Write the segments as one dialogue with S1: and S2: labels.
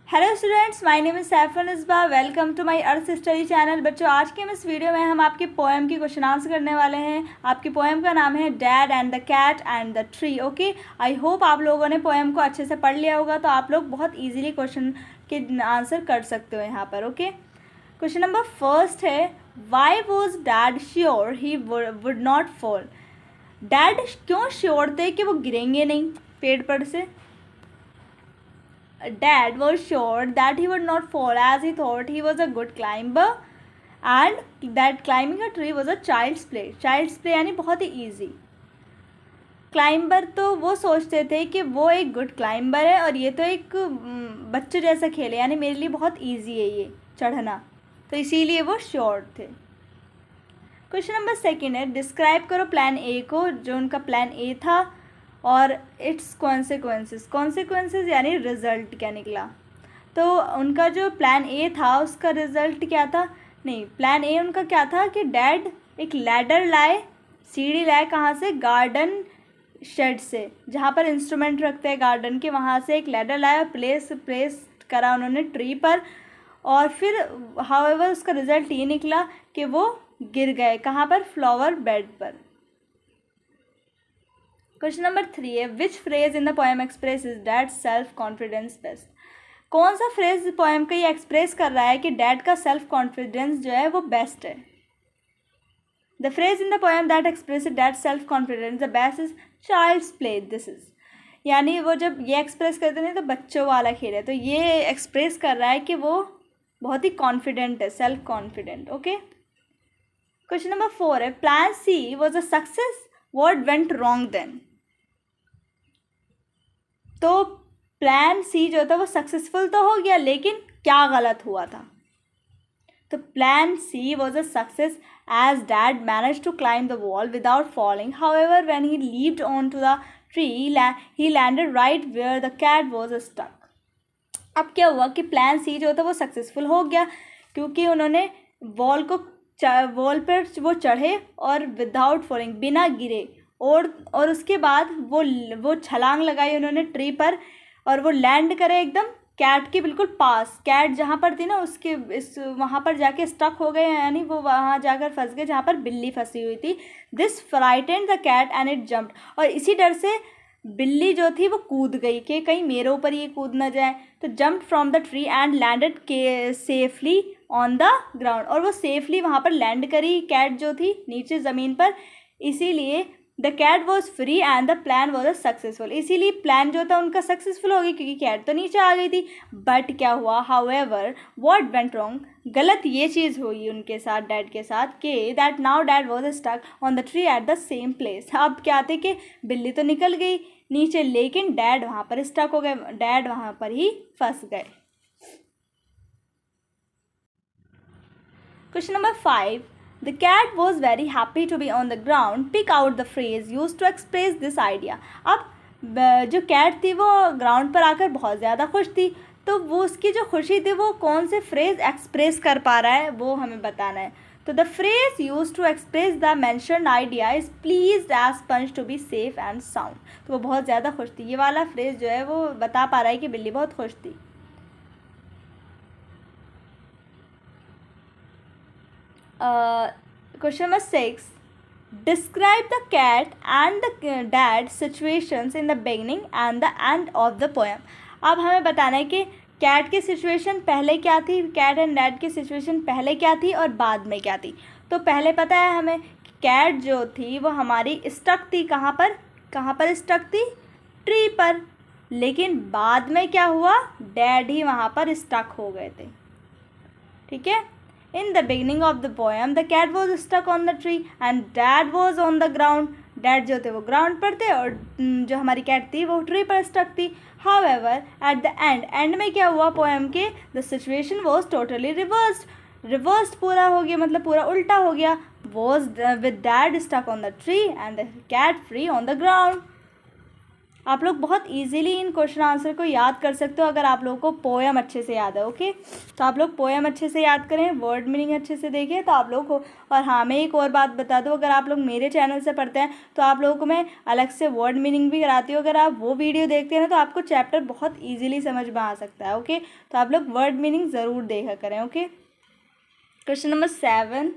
S1: Hello students, my name is Saifan Isba. Welcome to my earth study channel. बच्चों, आज के इस वीडियो में हम आपकी पोएम की क्वेश्चन आंसर करने वाले हैं। आपकी पोएम का नाम है dad and the cat and the tree. Okay, I hope आप लोगों ने पोएम को अच्छे से पढ़ लिया होगा, तो आप लोग बहुत ईजिली क्वेश्चन के आंसर कर सकते हो यहाँ पर। ओके, क्वेश्चन नंबर फर्स्ट है, why was dad sure he would not fall. Dad क्यों श्योर थे कि वो गिरेंगे नहीं पेड़ पर से। Dad was sure that he would not fall as he thought he was a good climber and that climbing a tree was a child's play. Child's play यानी बहुत ही easy. क्लाइंबर तो वो सोचते थे कि वो एक गुड क्लाइंबर है और ये तो एक बच्चे जैसा खेल है, यानी मेरे लिए बहुत ईजी है ये चढ़ना, तो इसीलिए वो श्योर थे। क्वेश्चन नंबर सेकेंड है, डिस्क्राइब करो प्लान ए को, जो उनका प्लान ए था, और इट्स कॉन्सिक्वेंसेस यानी रिज़ल्ट क्या निकला। तो उनका जो प्लान ए था उसका रिज़ल्ट क्या था, नहीं, प्लान ए उनका क्या था कि डैड एक लैडर लाए, सीढ़ी लाए, कहाँ से, गार्डन शेड से, जहाँ पर इंस्ट्रूमेंट रखते हैं गार्डन के, वहाँ से एक लैडर लाया, प्लेस करा उन्होंने ट्री पर, और फिर हाउएवर उसका रिज़ल्ट ये निकला कि वो गिर गए, कहाँ पर, फ्लावर बेड पर। क्वेश्चन नंबर 3 है, which phrase in the poem express is dad self confidence best. कौन सा फ्रेज पोएम का ये एक्सप्रेस कर रहा है कि डैड का सेल्फ कॉन्फिडेंस जो है वो बेस्ट है। The phrase in the poem that express dad self confidence the best is child's play. This is, यानी वो जब ये एक्सप्रेस करते हैं तो बच्चों वाला खेल है, तो ये एक्सप्रेस कर रहा है कि वो बहुत ही कॉन्फिडेंट है, self confident. Okay, question number 4 है, plan C was a success, what went wrong then. तो प्लान सी जो था वो सक्सेसफुल तो हो गया, लेकिन क्या गलत हुआ था। तो plan C was a success as dad manage to climb the wall without falling, however when he leaped on to the tree he landed right where the cat was stuck. अब क्या हुआ कि प्लान सी जो था वो successful हो गया, क्योंकि उन्होंने वॉल पर वो चढ़े और विदाउट फॉलिंग, बिना गिरे, और उसके बाद वो छलांग लगाई उन्होंने ट्री पर, और वो लैंड करे एकदम कैट के बिल्कुल पास। कैट जहाँ पर थी ना उसके वहाँ पर जाके स्टक हो गए, यानी वो वहाँ जाकर फंस गए जहाँ पर बिल्ली फंसी हुई थी। This frightened the cat and it jumped, और इसी डर से बिल्ली जो थी वो कूद गई कि कहीं मेरे ऊपर ये कूद ना जाए। तो jumped from the tree and landed safely on the ground, और वो सेफली वहाँ पर लैंड करी कैट जो थी नीचे ज़मीन पर, इसीलिए the cat was free and the plan was successful. इसीलिए प्लान जो था उनका सक्सेसफुल हो गया, क्योंकि कैट तो नीचे आ गई थी। बट क्या हुआ, हाउएवर व्हाट वेंट रॉन्ग, गलत ये चीज़ हुई उनके साथ, डैड के साथ, कि that now dad was stuck on the tree at the same place. अब क्या थे कि बिल्ली तो निकल गई नीचे, लेकिन डैड वहाँ पर स्टक हो गए, डैड वहाँ पर ही फंस गए। Question number 5, The cat was very happy to be on the ground. Pick out the phrase used to express this idea. अब जो कैट थी वो ग्राउंड पर आकर बहुत ज़्यादा खुश थी, तो वो उसकी जो खुशी थी वो कौन से फ्रेज एक्सप्रेस कर पा रहा है वो हमें बताना है। तो the phrase use to express the mentioned idea is pleased as sponge to be safe and sound. तो वो बहुत ज़्यादा खुश थी, ये वाला फ्रेज जो है वो बता पा रहा है कि बिल्ली बहुत खुश थी। Question number 6, describe the cat and the dad situations in the beginning and the end of the poem. अब हमें बताना है कि कैट की सिचुएशन पहले क्या थी, कैट एंड डैड की सिचुएशन पहले क्या थी और बाद में क्या थी। तो पहले पता है हमें, कैट जो थी वो हमारी स्टक थी, कहाँ पर स्टक थी, ट्री पर, लेकिन बाद में क्या हुआ, डैड ही वहाँ पर स्टक हो गए थे। ठीक है, in the beginning of the poem the cat was stuck on the tree and dad was on the ground. Dad जो थे वो ग्राउंड पर थे और जो हमारी कैट थी वो ट्री पर स्टक थी। however at the एंड में क्या हुआ पोएम के, the situation was totally reversed पूरा हो गया, मतलब पूरा उल्टा हो गया। was with dad stuck on the tree and the cat free on the ground. आप लोग बहुत इजीली इन क्वेश्चन आंसर को याद कर सकते हो अगर आप लोगों को पोएम अच्छे से याद है। ओके, तो आप लोग पोएम अच्छे से याद करें, वर्ड मीनिंग अच्छे से देखें तो आप लोग को। और हाँ, मैं एक और बात बता दूँ, अगर आप लोग मेरे चैनल से पढ़ते हैं तो आप लोगों को मैं अलग से वर्ड मीनिंग भी कराती हूँ। अगर आप वो वीडियो देखते हैं ना तो आपको चैप्टर बहुत ईजिली समझ में आ सकता है। ओके, तो आप लोग वर्ड मीनिंग ज़रूर देखा करें। Okay, question number 7,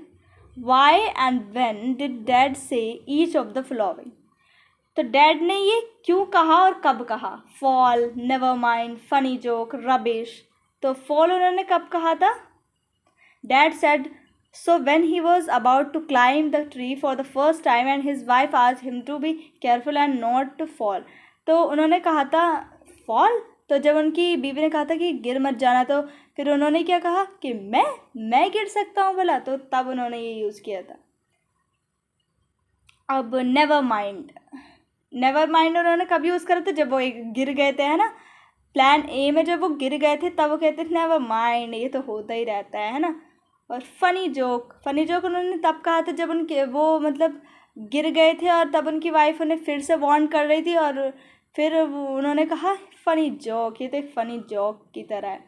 S1: why and when did dad say each of the following. तो डैड ने ये क्यों कहा और कब कहा? Fall, never mind, funny joke, rubbish. तो फॉल उन्होंने कब कहा था? Dad said so when he was about to climb the tree for the first time and his wife asked him to be careful and not to fall। तो उन्होंने कहा था fall, तो जब उनकी बीवी ने कहा था कि गिर मत जाना, तो फिर उन्होंने क्या कहा कि मैं गिर सकता हूँ बोला, तो तब उन्होंने ये यूज़ किया था। अब नेवर माइंड उन्होंने कब यूज़ करा था? जब वो एक गिर गए थे, है ना, प्लान ए में जब वो गिर गए थे तब वो कहते थे नेवर माइंड, ये तो होता ही रहता है ना। और फनी जोक उन्होंने तब कहा था जब उनके वो मतलब गिर गए थे और तब उनकी वाइफ उन्हें फिर से वार्न कर रही थी और फिर उन्होंने कहा फनी जोक, ये तो एक फनी जोक की तरह है।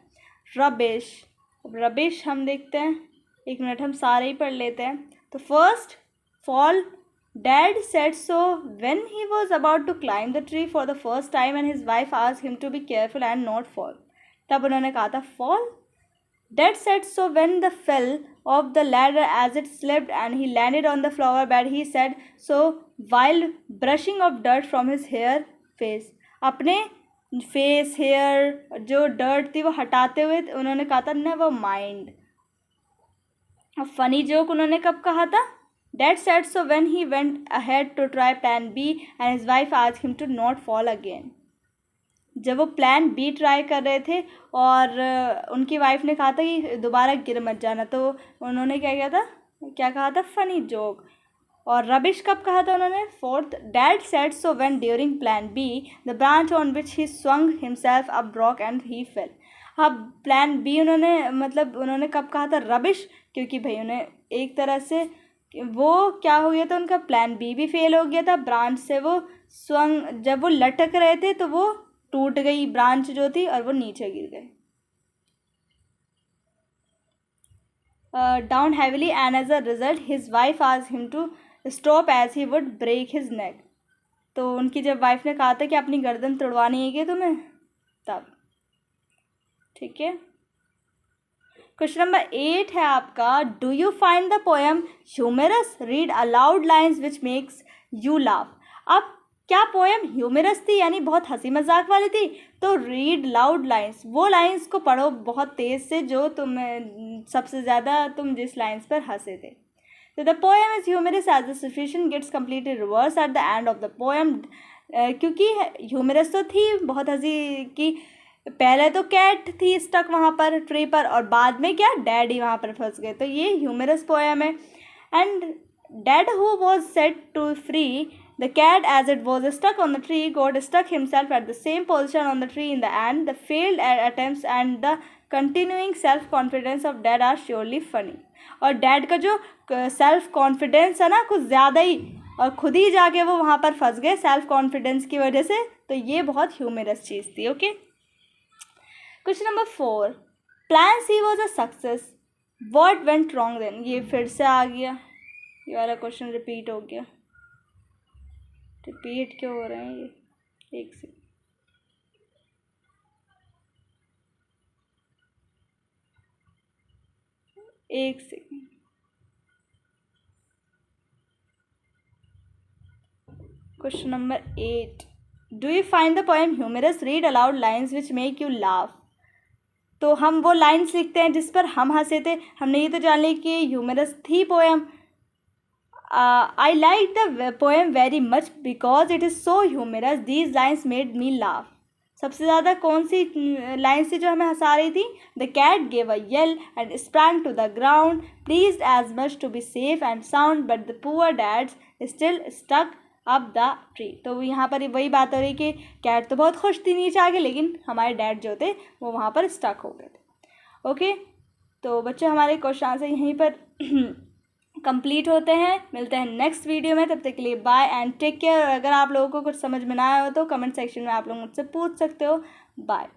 S1: रबिश हम देखते हैं, एक मिनट हम सारे ही पढ़ लेते हैं। तो first, fall, dad said so when he was about to climb the tree for the first time and his wife asked him to be careful and not fall। तब उन्होंने कहा था fall। Dad said so when the fell off the ladder as it slipped and he landed on the flower bed। He said so while brushing off dirt from his face। अपने face hair जो dirt थी वो हटाते हुए उन्होंने कहा था never mind. अब फनी जोक उन्होंने कब कहा था? Dad said so when he went ahead to try plan B and his wife asked him to not fall again। जब वो प्लान बी ट्राई कर रहे थे और उनकी वाइफ ने कहा था कि दोबारा गिर मत जाना, तो उन्होंने क्या कहा था? Funny joke. और रबिश कब कहा था उन्होंने? Fourth, dad said so when during plan be the branch on which he swung himself up broke and he fail. अब प्लान बी उन्होंने कब कहा था? रबिश, क्योंकि भाई उन्हें एक तरह से वो क्या हो गया था, उनका प्लान बी भी फेल हो गया था। ब्रांच से वो स्वंग, जब वो लटक रहे थे तो वो टूट गई ब्रांच जो थी और वो नीचे गिर गए। Down heavily and as a result his wife asked him to stop as he would break his neck. तो उनकी जब वाइफ ने कहा था कि अपनी गर्दन तोड़वानी है कि तुम्हें, तब। ठीक है, क्वेश्चन नंबर 8 है आपका, do you find the poem humorous? Read aloud lines which makes you laugh. अब क्या पोएम ह्यूमरस थी, यानी बहुत हंसी मजाक वाली थी? तो रीड लाउड लाइन्स, वो लाइन्स को पढ़ो बहुत तेज़ से जो सबसे ज़्यादा तुम जिस लाइन्स पर हंसे थे। तो the poem is humorous as the situation gets completely reverse at the end of the poem. क्योंकि ह्यूमरस तो थी, बहुत हंसी की। पहले तो कैट थी स्टक वहाँ पर ट्री पर और बाद में क्या, डैडी वहाँ पर फंस गए, तो ये ह्यूमरस पोएम है। And dad who was set to free the cat as it was stuck on the tree got stuck himself at the same position on the tree in the end। The failed attempts and the continuing self confidence of dad are surely funny। और dad का जो self confidence है ना कुछ ज़्यादा ही, और खुद ही जाके वो वहाँ पर फंस गए सेल्फ कॉन्फिडेंस की वजह से, तो ये बहुत ह्यूमरस चीज़ थी। Okay, question number 4, plan C was a success, what went wrong then. ये फिर से आ गया, ये वाला क्वेश्चन रिपीट हो गया। रिपीट क्यों हो रहे हैं ये? एक second, question number 8, do you find the poem humorous? Read aloud lines which make you laugh. तो हम वो लाइन्स लिखते हैं जिस पर हम हंसे थे। हमने ये तो जान ली कि ह्यूमरस थी poem. I like the poem very much because it is so humorous। These lines made me laugh। सबसे ज़्यादा कौन सी लाइन थी जो हमें हंसा रही थी? The cat gave a yell and sprang to the ground, pleased as much to be safe and sound, but the poor dads still stuck up the tree। तो यहाँ पर वही बात हो रही कि कैट तो बहुत खुश थी नीचे आके, लेकिन हमारे डैड जो थे वो वहाँ पर स्टक हो गए थे। ओके, तो बच्चों हमारे क्वेश्चन आंसर यहीं पर कंप्लीट होते हैं। मिलते हैं नेक्स्ट वीडियो में, तब तक के लिए बाय एंड टेक केयर। अगर आप लोगों को कुछ समझ में ना आया हो तो कमेंट सेक्शन में आप लोग मुझसे पूछ सकते हो। बाय।